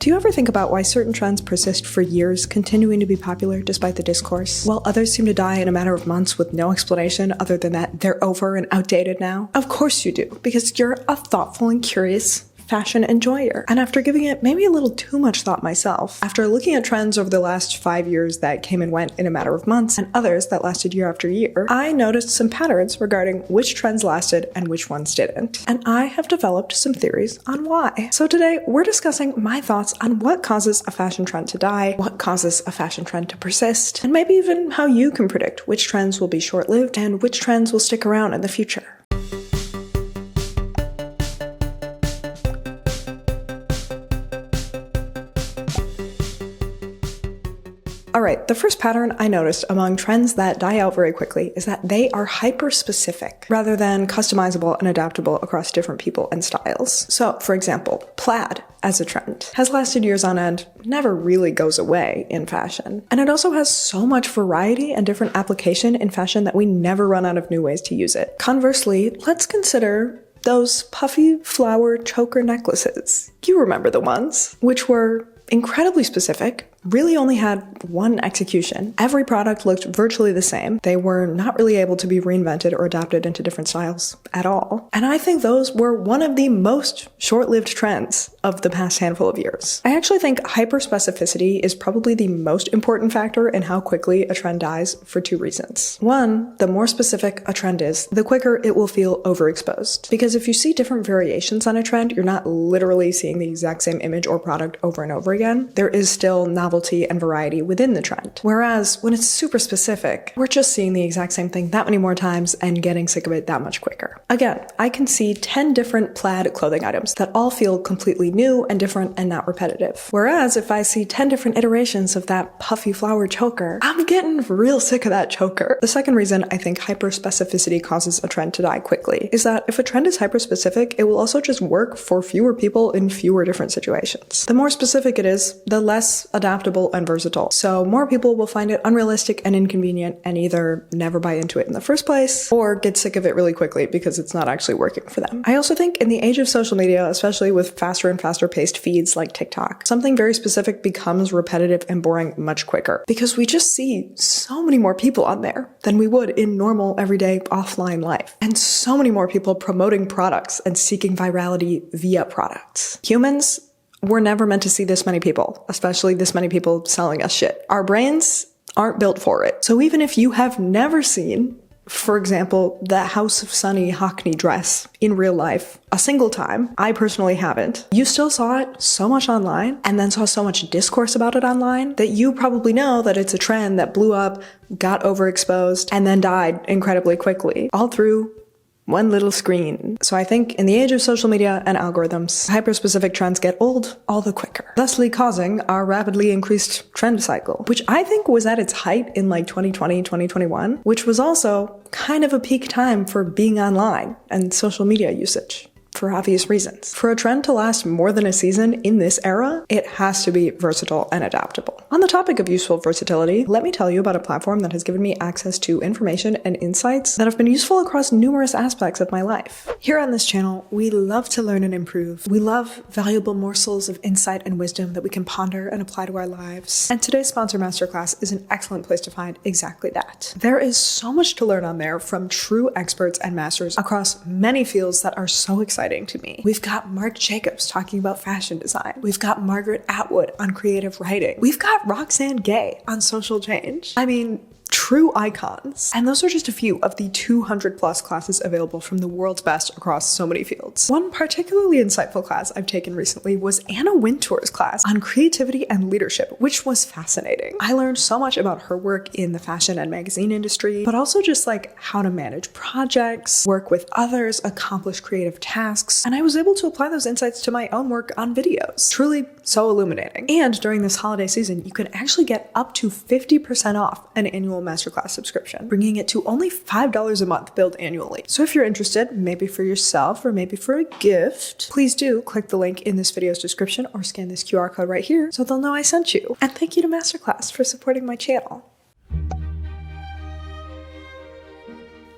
Do you ever think about why certain trends persist for years, continuing to be popular despite the discourse, while others seem to die in a matter of months with no explanation other than that they're over and outdated now? Of course you do, because you're a thoughtful and curious fashion enjoyer. And after giving it maybe a little too much thought myself, after looking at trends over the last 5 years that came and went in a matter of months, and others that lasted year after year, I noticed some patterns regarding which trends lasted and which ones didn't. And I have developed some theories on why. So today, we're discussing my thoughts on what causes a fashion trend to die, what causes a fashion trend to persist, and maybe even how you can predict which trends will be short-lived and which trends will stick around in the future. Alright, the first pattern I noticed among trends that die out very quickly is that they are hyper-specific, rather than customizable and adaptable across different people and styles. So, for example, plaid as a trend has lasted years on end, never really goes away in fashion. And it also has so much variety and different application in fashion that we never run out of new ways to use it. Conversely, let's consider those puffy flower choker necklaces. You remember the ones, which were incredibly specific, really only had one execution. Every product looked virtually the same. They were not really able to be reinvented or adapted into different styles at all. And I think those were one of the most short-lived trends of the past handful of years. I actually think hyper-specificity is probably the most important factor in how quickly a trend dies for two reasons. One, the more specific a trend is, the quicker it will feel overexposed. Because if you see different variations on a trend, you're not literally seeing the exact same image or product over and over again. There is still novelty and variety within the trend. Whereas when it's super specific, we're just seeing the exact same thing that many more times and getting sick of it that much quicker. Again, I can see 10 different plaid clothing items that all feel completely new and different and not repetitive. Whereas if I see 10 different iterations of that puffy flower choker, I'm getting real sick of that choker. The second reason I think hyper-specificity causes a trend to die quickly is that if a trend is hyper-specific, it will also just work for fewer people in fewer different situations. The more specific it is, the less adaptable and versatile. So more people will find it unrealistic and inconvenient and either never buy into it in the first place or get sick of it really quickly because it's not actually working for them. I also think in the age of social media, especially with faster and faster paced feeds like TikTok, something very specific becomes repetitive and boring much quicker because we just see so many more people on there than we would in normal everyday offline life. And so many more people promoting products and seeking virality via products. Humans were never meant to see this many people, especially this many people selling us shit. Our brains aren't built for it. So even if you have never seen, for example, the House of Sunny Hockney dress in real life a single time, I personally haven't, you still saw it so much online and then saw so much discourse about it online that you probably know that it's a trend that blew up, got overexposed, and then died incredibly quickly, all through one little screen. So I think in the age of social media and algorithms, hyper-specific trends get old all the quicker, thusly causing our rapidly increased trend cycle, which I think was at its height in like 2020, 2021, which was also kind of a peak time for being online and social media usage. For obvious reasons. For a trend to last more than a season in this era, it has to be versatile and adaptable. On the topic of useful versatility, let me tell you about a platform that has given me access to information and insights that have been useful across numerous aspects of my life. Here on this channel, we love to learn and improve. We love valuable morsels of insight and wisdom that we can ponder and apply to our lives. And today's sponsor masterclass is an excellent place to find exactly that. There is so much to learn on there from true experts and masters across many fields that are so exciting to me. We've got Marc Jacobs talking about fashion design. We've got Margaret Atwood on creative writing. We've got Roxane Gay on social change. I mean, true icons. And those are just a few of the 200 plus classes available from the world's best across so many fields. One particularly insightful class I've taken recently was Anna Wintour's class on creativity and leadership, which was fascinating. I learned so much about her work in the fashion and magazine industry, but also just like how to manage projects, work with others, accomplish creative tasks, and I was able to apply those insights to my own work on videos. Truly so illuminating. And during this holiday season, you can actually get up to 50% off an annual masterclass subscription, bringing it to only $5 a month billed annually. So if you're interested, maybe for yourself or maybe for a gift, please do click the link in this video's description or scan this QR code right here so they'll know I sent you. And thank you to Masterclass for supporting my channel.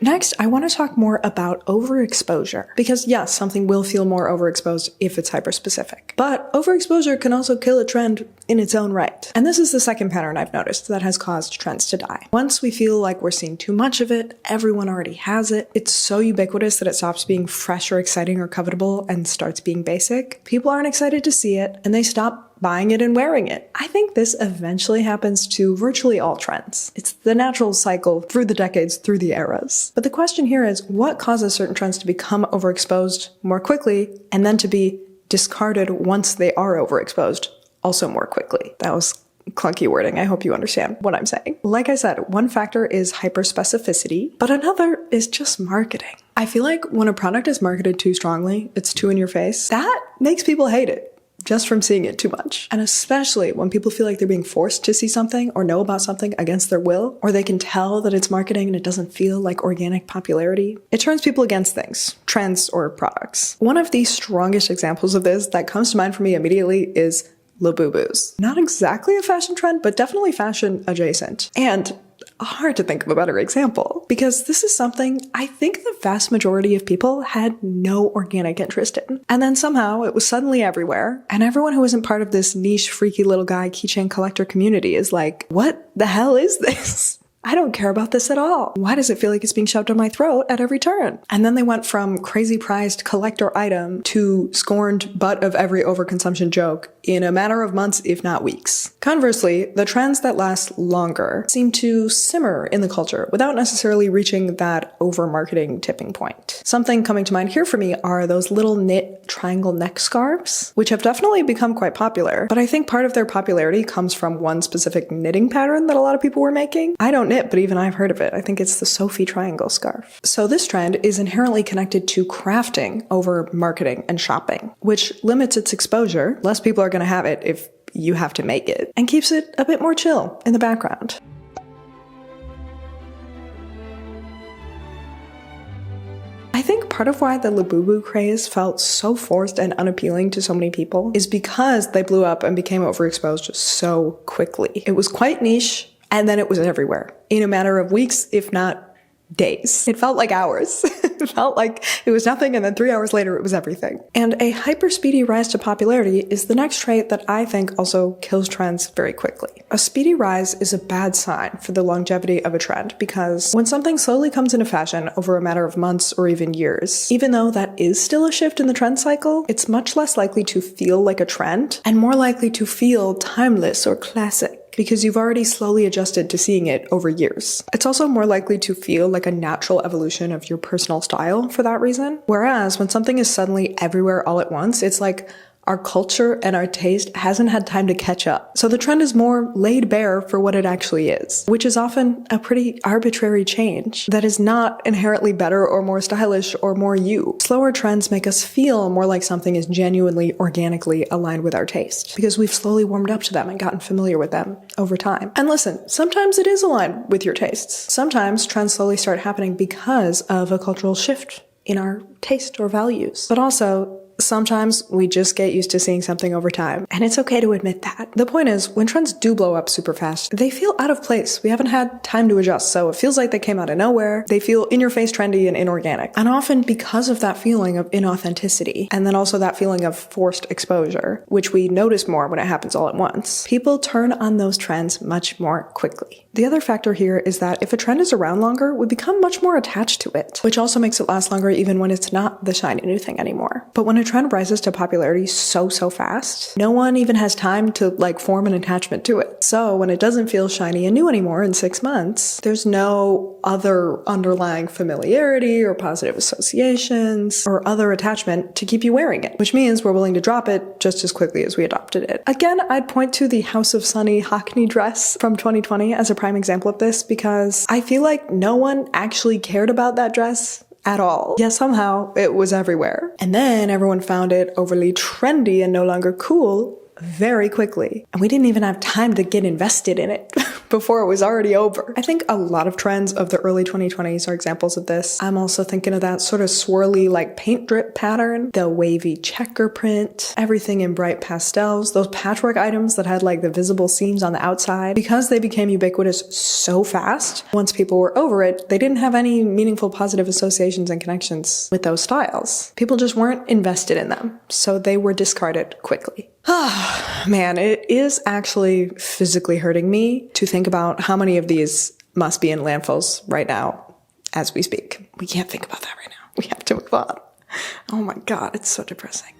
Next, I want to talk more about overexposure. Because yes, something will feel more overexposed if it's hyperspecific. But overexposure can also kill a trend in its own right. And this is the second pattern I've noticed that has caused trends to die. Once we feel like we're seeing too much of it, everyone already has it, it's so ubiquitous that it stops being fresh or exciting or covetable and starts being basic. People aren't excited to see it, and they stop buying it and wearing it. I think this eventually happens to virtually all trends. It's the natural cycle through the decades, through the eras. But the question here is, what causes certain trends to become overexposed more quickly and then to be discarded once they are overexposed also more quickly? That was clunky wording. I hope you understand what I'm saying. Like I said, one factor is hyperspecificity, but another is just marketing. I feel like when a product is marketed too strongly, it's too in your face, that makes people hate it just from seeing it too much. And especially when people feel like they're being forced to see something or know about something against their will, or they can tell that it's marketing and it doesn't feel like organic popularity, it turns people against things, trends or products. One of the strongest examples of this that comes to mind for me immediately is Labubu's. Not exactly a fashion trend, but definitely fashion adjacent. And hard to think of a better example, because this is something I think the vast majority of people had no organic interest in. And then somehow it was suddenly everywhere, and everyone who isn't part of this niche, freaky little guy keychain collector community is like, what the hell is this? I don't care about this at all. Why does it feel like it's being shoved down my throat at every turn? And then they went from crazy prized collector item to scorned butt of every overconsumption joke in a matter of months, if not weeks. Conversely, the trends that last longer seem to simmer in the culture without necessarily reaching that over-marketing tipping point. Something coming to mind here for me are those little knit triangle neck scarves, which have definitely become quite popular, but I think part of their popularity comes from one specific knitting pattern that a lot of people were making. I don't knit, but even I've heard of it. I think it's the Sophie triangle scarf. So this trend is inherently connected to crafting over marketing and shopping, which limits its exposure. Less people are going to have it if you have to make it, and keeps it a bit more chill in the background. I think part of why the Labubu craze felt so forced and unappealing to so many people is because they blew up and became overexposed so quickly. It was quite niche, and then it was everywhere in a matter of weeks, if not days. It felt like hours. It felt like it was nothing, and then 3 hours later it was everything. And a hyper-speedy rise to popularity is the next trait that I think also kills trends very quickly. A speedy rise is a bad sign for the longevity of a trend, because when something slowly comes into fashion over a matter of months or even years, even though that is still a shift in the trend cycle, it's much less likely to feel like a trend and more likely to feel timeless or classic, because you've already slowly adjusted to seeing it over years. It's also more likely to feel like a natural evolution of your personal style for that reason. Whereas when something is suddenly everywhere all at once, it's like our culture and our taste hasn't had time to catch up. So the trend is more laid bare for what it actually is, which is often a pretty arbitrary change that is not inherently better or more stylish or more you. Slower trends make us feel more like something is genuinely, organically aligned with our taste, because we've slowly warmed up to them and gotten familiar with them over time. And listen, sometimes it is aligned with your tastes. Sometimes trends slowly start happening because of a cultural shift in our taste or values. But also, sometimes we just get used to seeing something over time, and it's okay to admit that. The point is, when trends do blow up super fast, they feel out of place. We haven't had time to adjust, so it feels like they came out of nowhere. They feel in-your-face trendy and inorganic. And often because of that feeling of inauthenticity, and then also that feeling of forced exposure, which we notice more when it happens all at once, people turn on those trends much more quickly. The other factor here is that if a trend is around longer, we become much more attached to it, which also makes it last longer even when it's not the shiny new thing anymore. But when a trend rises to popularity so fast, no one even has time to form an attachment to it. So when it doesn't feel shiny and new anymore in 6 months, there's no other underlying familiarity or positive associations or other attachment to keep you wearing it, which means we're willing to drop it just as quickly as we adopted it. Again, I'd point to the House of Sunny Hockney dress from 2020 as a prime example of this, because I feel like no one actually cared about that dress at all. Yet somehow it was everywhere. And then everyone found it overly trendy and no longer cool very quickly, and we didn't even have time to get invested in it before it was already over. I think a lot of trends of the early 2020s are examples of this. I'm also thinking of that sort of swirly like paint drip pattern, the wavy checker print, everything in bright pastels, those patchwork items that had like the visible seams on the outside. Because they became ubiquitous so fast, once people were over it, they didn't have any meaningful positive associations and connections with those styles. People just weren't invested in them, so they were discarded quickly. Ah, man, it is actually physically hurting me to think about how many of these must be in landfills right now as we speak. We can't think about that right now. We have to move on. Oh my God, it's so depressing.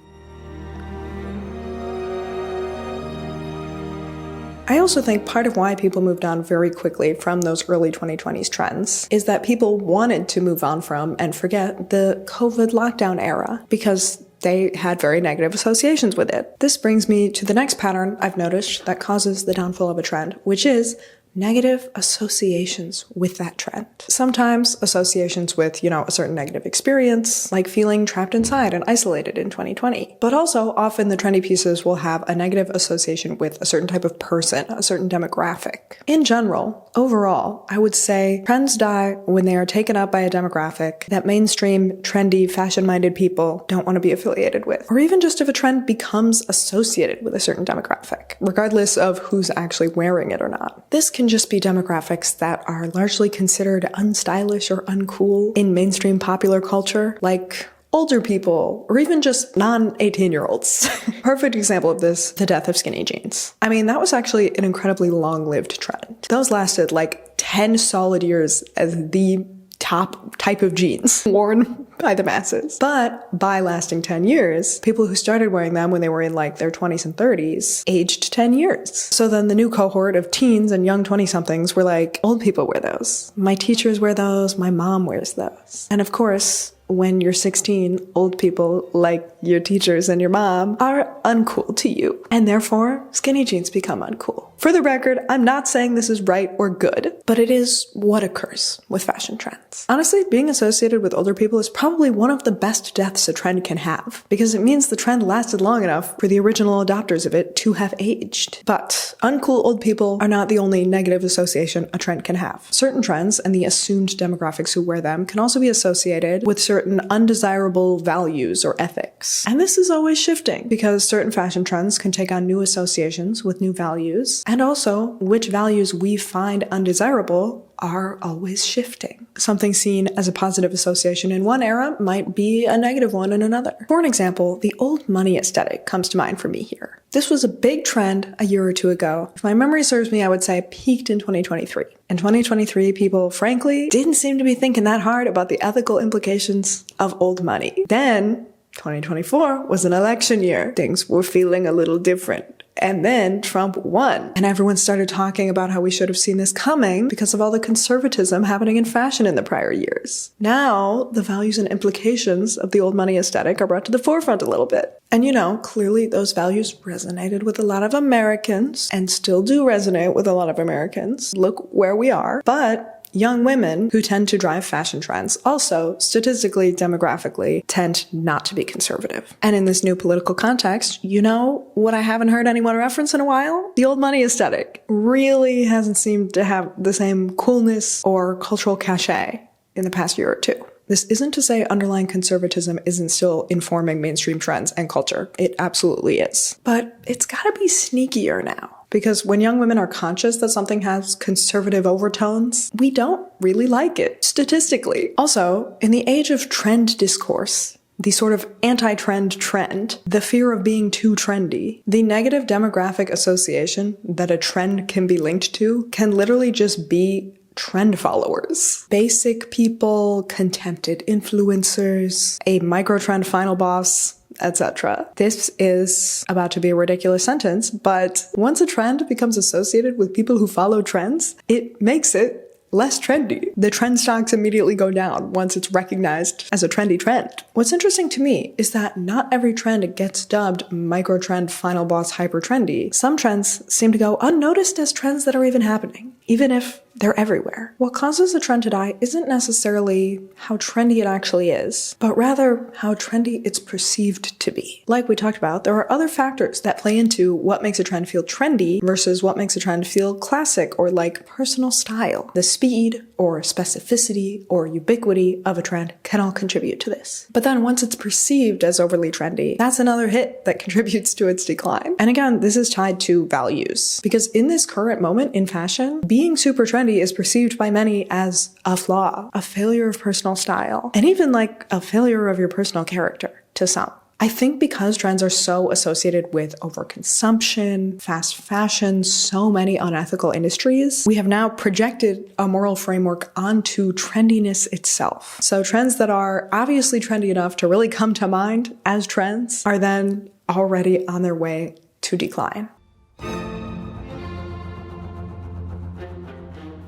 I also think part of why people moved on very quickly from those early 2020s trends is that people wanted to move on from and forget the COVID lockdown era because they had very negative associations with it. This brings me to the next pattern I've noticed that causes the downfall of a trend, which is negative associations with that trend. Sometimes associations with, a certain negative experience, like feeling trapped inside and isolated in 2020. But also often the trendy pieces will have a negative association with a certain type of person, a certain demographic. In general, overall, I would say trends die when they are taken up by a demographic that mainstream, trendy, fashion-minded people don't want to be affiliated with. Or even just if a trend becomes associated with a certain demographic, regardless of who's actually wearing it or not. This can just be demographics that are largely considered unstylish or uncool in mainstream popular culture, like older people, or even just non-18-year-olds. Perfect example of this, the death of skinny jeans. I mean, that was actually an incredibly long-lived trend. Those lasted like 10 solid years as the top type of jeans worn by the masses. But by lasting 10 years, people who started wearing them when they were in like their 20s and 30s aged 10 years. So then the new cohort of teens and young 20-somethings were like, old people wear those. My teachers wear those. My mom wears those. And of course, when you're 16, old people like your teachers and your mom are uncool to you. And therefore, skinny jeans become uncool. For the record, I'm not saying this is right or good, but it is what occurs with fashion trends. Honestly, being associated with older people is probably one of the best deaths a trend can have, because it means the trend lasted long enough for the original adopters of it to have aged. But uncool old people are not the only negative association a trend can have. Certain trends and the assumed demographics who wear them can also be associated with certain undesirable values or ethics. And this is always shifting, because certain fashion trends can take on new associations with new values, and also which values we find undesirable are always shifting. Something seen as a positive association in one era might be a negative one in another. For an example, the old money aesthetic comes to mind for me here. This was a big trend a year or two ago. If my memory serves me, I would say it peaked in 2023. In 2023, people, frankly, didn't seem to be thinking that hard about the ethical implications of old money. Then, 2024 was an election year. Things were feeling a little different. And then Trump won. And everyone started talking about how we should have seen this coming because of all the conservatism happening in fashion in the prior years. Now, the values and implications of the old money aesthetic are brought to the forefront a little bit. And clearly those values resonated with a lot of Americans and still do resonate with a lot of Americans. Look where we are. But young women who tend to drive fashion trends also, statistically, demographically, tend not to be conservative. And in this new political context, what I haven't heard anyone reference in a while? The old money aesthetic really hasn't seemed to have the same coolness or cultural cachet in the past year or two. This isn't to say underlying conservatism isn't still informing mainstream trends and culture. It absolutely is. But it's gotta be sneakier now. Because when young women are conscious that something has conservative overtones, we don't really like it, statistically. Also, in the age of trend discourse, the sort of anti-trend trend, the fear of being too trendy, the negative demographic association that a trend can be linked to can literally just be trend followers. Basic people, contempted influencers, a micro-trend final boss, etc. This is about to be a ridiculous sentence, but once a trend becomes associated with people who follow trends, it makes it less trendy. The trend stocks immediately go down once it's recognized as a trendy trend. What's interesting to me is that not every trend gets dubbed micro-trend, final boss, hyper trendy. Some trends seem to go unnoticed as trends that are even happening. even if they're everywhere. What causes a trend to die isn't necessarily how trendy it actually is, but rather how trendy it's perceived to be. Like we talked about, there are other factors that play into what makes a trend feel trendy versus what makes a trend feel classic or like personal style. The speed or specificity or ubiquity of a trend can all contribute to this. But then once it's perceived as overly trendy, that's another hit that contributes to its decline. And again, this is tied to values, because in this current moment in fashion, being super trendy is perceived by many as a flaw, a failure of personal style, and even like a failure of your personal character to some. I think because trends are so associated with overconsumption, fast fashion, so many unethical industries, we have now projected a moral framework onto trendiness itself. So trends that are obviously trendy enough to really come to mind as trends are then already on their way to decline.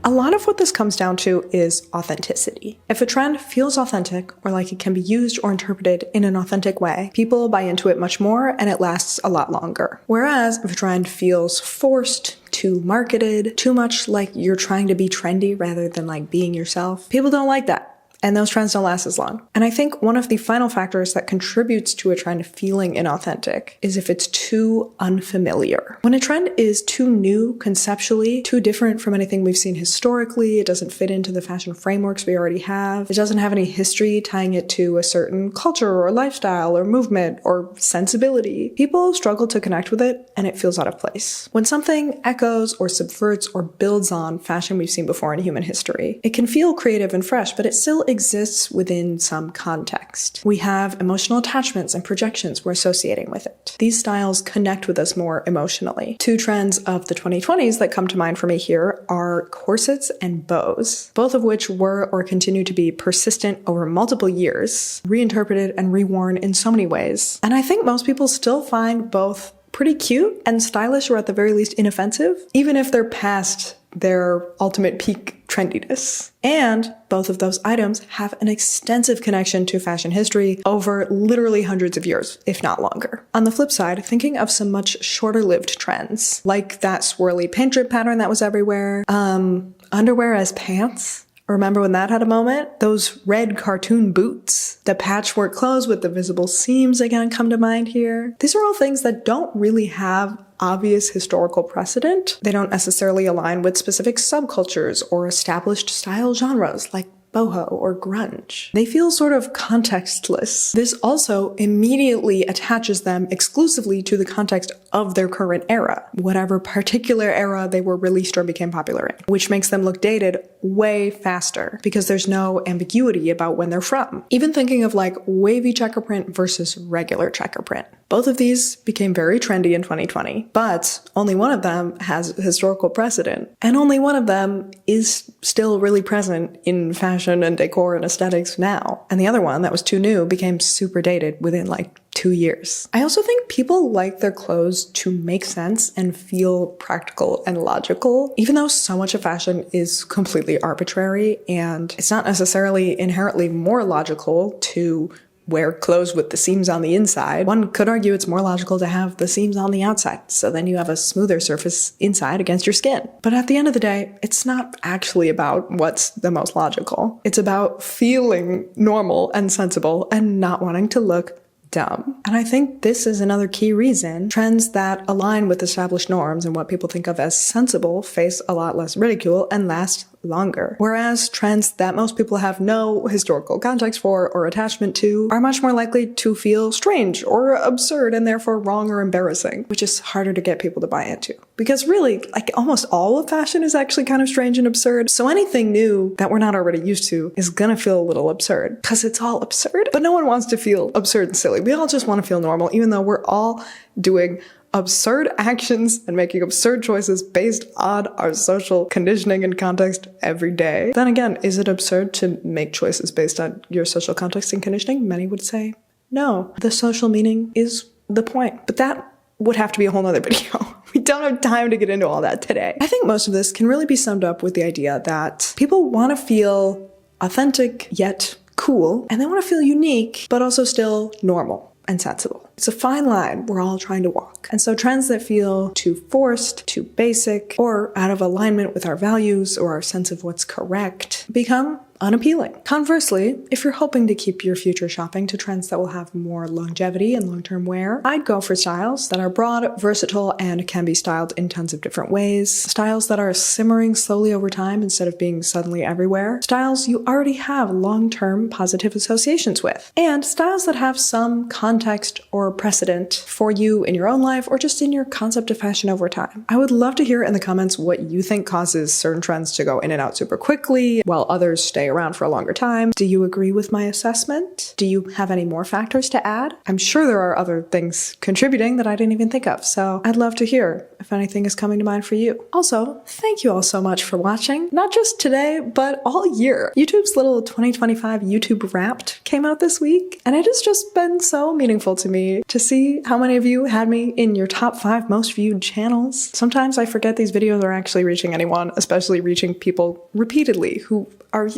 A lot of what this comes down to is authenticity. If a trend feels authentic or like it can be used or interpreted in an authentic way, people buy into it much more and it lasts a lot longer. Whereas if a trend feels forced, too marketed, too much like you're trying to be trendy rather than like being yourself, people don't like that. And those trends don't last as long. And I think one of the final factors that contributes to a trend feeling inauthentic is if it's too unfamiliar. When a trend is too new conceptually, too different from anything we've seen historically, it doesn't fit into the fashion frameworks we already have, it doesn't have any history tying it to a certain culture or lifestyle or movement or sensibility, people struggle to connect with it and it feels out of place. When something echoes or subverts or builds on fashion we've seen before in human history, it can feel creative and fresh, but it still exists within some context. We have emotional attachments and projections we're associating with it. These styles connect with us more emotionally. Two trends of the 2020s that come to mind for me here are corsets and bows, both of which were or continue to be persistent over multiple years, reinterpreted and reworn in so many ways. And I think most people still find both pretty cute and stylish, or at the very least inoffensive, even if they're past their ultimate peak trendiness. And both of those items have an extensive connection to fashion history over literally hundreds of years, if not longer. On the flip side, thinking of some much shorter-lived trends, like that swirly paint drip pattern that was everywhere, underwear as pants. Remember when that had a moment? Those red cartoon boots, the patchwork clothes with the visible seams again come to mind here. These are all things that don't really have obvious historical precedent. They don't necessarily align with specific subcultures or established style genres like boho or grunge. They feel sort of contextless. This also immediately attaches them exclusively to the context of their current era, whatever particular era they were released or became popular in, which makes them look dated way faster because there's no ambiguity about when they're from. Even thinking of like wavy checker print versus regular checker print. Both of these became very trendy in 2020, but only one of them has historical precedent, and only one of them is still really present in fashion and decor and aesthetics now. And the other one that was too new became super dated within like 2 years. I also think people like their clothes to make sense and feel practical and logical, even though so much of fashion is completely arbitrary and it's not necessarily inherently more logical to wear clothes with the seams on the inside. One could argue it's more logical to have the seams on the outside, so then you have a smoother surface inside against your skin. But at the end of the day, it's not actually about what's the most logical. It's about feeling normal and sensible and not wanting to look dumb. And I think this is another key reason trends that align with established norms and what people think of as sensible face a lot less ridicule and last longer. Whereas trends that most people have no historical context for or attachment to are much more likely to feel strange or absurd and therefore wrong or embarrassing, which is harder to get people to buy into. Because really, like almost all of fashion is actually kind of strange and absurd. So anything new that we're not already used to is gonna feel a little absurd because it's all absurd. But no one wants to feel absurd and silly. We all just want to feel normal, even though we're all doing absurd actions and making absurd choices based on our social conditioning and context every day. Then again, is it absurd to make choices based on your social context and conditioning? Many would say no. The social meaning is the point. But that would have to be a whole nother video. We don't have time to get into all that today. I think most of this can really be summed up with the idea that people want to feel authentic yet cool, and they want to feel unique, but also still normal. and sensible. It's a fine line we're all trying to walk. And so trends that feel too forced, too basic, or out of alignment with our values or our sense of what's correct become unappealing. Conversely, if you're hoping to keep your future shopping to trends that will have more longevity and long-term wear, I'd go for styles that are broad, versatile, and can be styled in tons of different ways. Styles that are simmering slowly over time instead of being suddenly everywhere. Styles you already have long-term positive associations with. And styles that have some context or precedent for you in your own life or just in your concept of fashion over time. I would love to hear in the comments what you think causes certain trends to go in and out super quickly while others stay around for a longer time. Do you agree with my assessment? Do you have any more factors to add? I'm sure there are other things contributing that I didn't even think of, so I'd love to hear if anything is coming to mind for you. Also, thank you all so much for watching, not just today, but all year. YouTube's little 2025 YouTube Wrapped came out this week, and it has just been so meaningful to me to see how many of you had me in your top 5 most viewed channels. Sometimes I forget these videos are actually reaching anyone, especially reaching people repeatedly who are,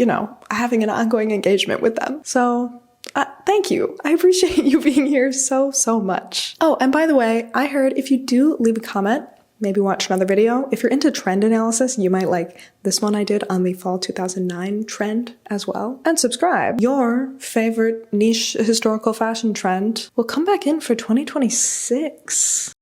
having an ongoing engagement with them. So thank you. I appreciate you being here so much. Oh, and by the way, I heard if you do leave a comment, maybe watch another video, if you're into trend analysis, you might like this one I did on the fall 2009 trend as well. And subscribe. Your favorite niche historical fashion trend will come back in for 2026.